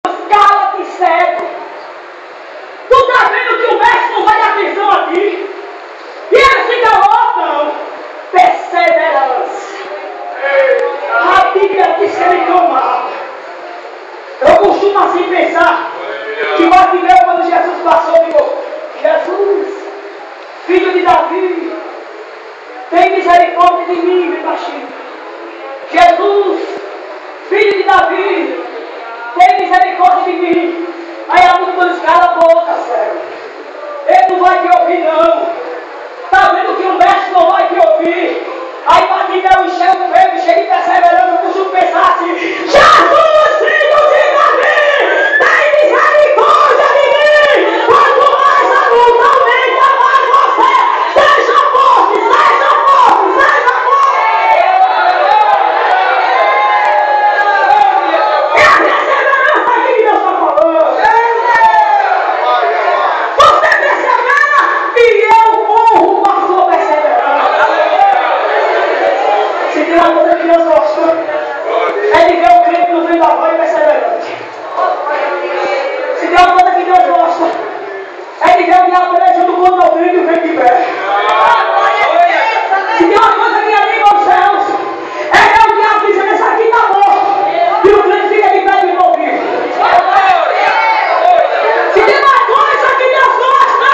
Cala-te, cego. Tu tá vendo que o mestre não vai dar atenção aqui? E ele se calou, não. Perseverança. A Bíblia diz que ele clamava. Eu costumo assim pensar que Bartimeu, quando Jesus passou, ficou: Jesus, filho de Davi, tem misericórdia de mim, meu baixinho. Jesus, filho de Davi, tem misericórdia de mim. Aí a multidão diz: cala a boca, cego. Ele não vai te ouvir, não. Está vendo que o mestre não vai te ouvir? Aí Bartimeu encheu o peito, cheio de perseverança. Eu costumo pensar assim: Jesus, filho de Davi, tem misericórdia de mim. Quanto mais a luz aumenta, mais você. Seja forte, seja forte, seja forte. É a perseverança aqui que Deus está falando. Você persevera e eu honro a sua perseverança. Se tem uma coisa que Deus gosta, é de ver o crente no fim da voz perseverante. Se tem uma coisa que Deus gosta, é de ver o diabo pelejando contra o crente e o crente de pé. Se tem uma coisa que anima os céus, é ver o diabo dizendo: esse aqui está morto, e o crente fica de pé de novo vivo. Se tem uma coisa que Deus gosta,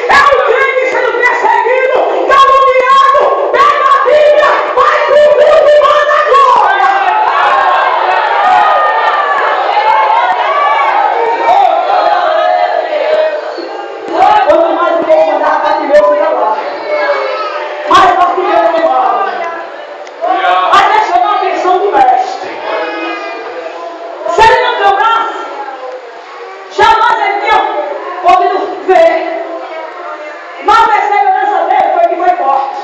é o crente sendo perseguido, caluniado, pega a Bíblia, vai pro mundo e manda a glória. Quanto mais o povo mandava, Bartimeu fui lá. Mais Bartimeu levava. Até chamar a atenção do mestre. Se ele não clamasse, jamais ele tinha podido ver. Mas a perseverança dele foi que foi forte.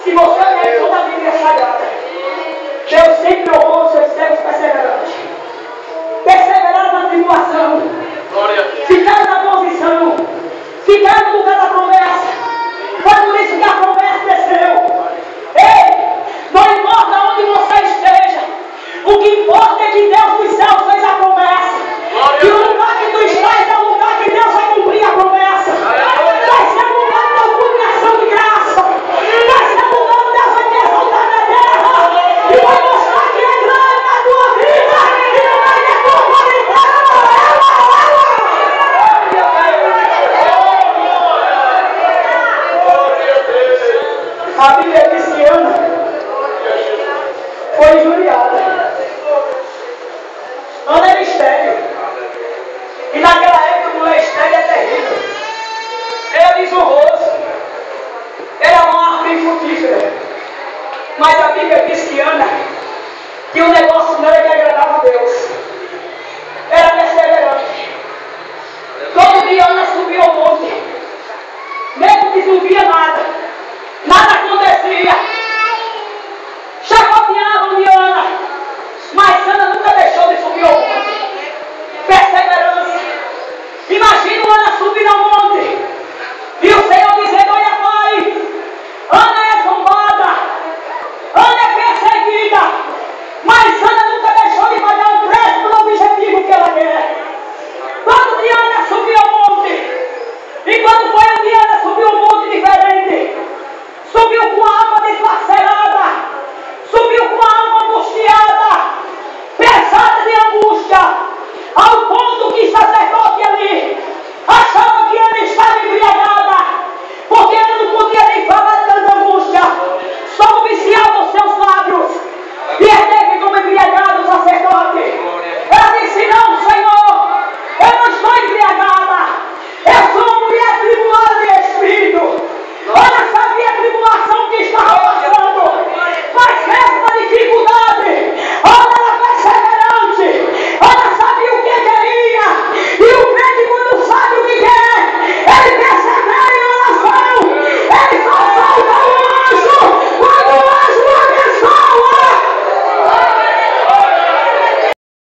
Se você ler toda a Bíblia Sagrada, Deus sempre honrou os seus servos perseverantes. Perseveraram na tribulação, ficaram na posição, ficaram no lugar da promessa. Foi por isso que a promessa desceu. Ei, não importa onde você esteja, o que importa é que Deus dos céus fez a promessa. E o lugar que tu estás é o lugar que Deus vai cumprir a promessa. Vai ser um lugar de multiplicação de graça. Vai ser um lugar onde Deus vai te exaltar na terra. E vai mostrar que é grande na tua vida. E não vai ter culpa de A Bíblia diz que Ana foi injuriada. Ana era estéril. E naquela época a mulher estéril é terrível. Era desonroso. Era uma árvore infrutífera. Mas a Bíblia diz que Ana tinha um negócio nela que agradava.